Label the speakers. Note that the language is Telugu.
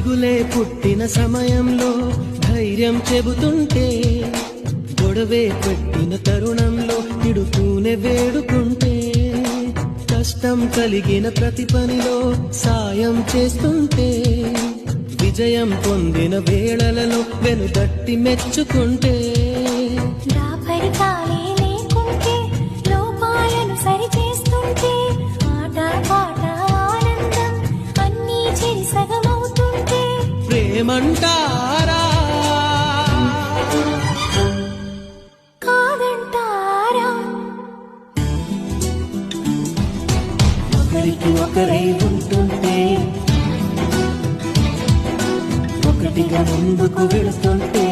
Speaker 1: దిగులే పుట్టిన సమయంలో ధైర్యం చెబుతుంటే, గొడవే పెట్టిన తరుణంలో తిడుతూనే వేడుకుంటే, కష్టం కలిగిన ప్రతి పనిలో సాయం చేస్తుంటే, విజయం పొందిన వేళలలో వెనుదట్టి మెచ్చుకుంటే,
Speaker 2: దాపరికాలే లేకుంటే లోపాలను సరిచేస్తుంటే, ఆట పాట ఆనందం అన్నీ చెరి సగమవుతుంటే,
Speaker 1: ప్రేమంటారా
Speaker 2: కాదంటారా?
Speaker 1: ఒకరికి ఒకరై ఉంటుంటే, ఒకటిగా ముందుకు వెళుతుంటే,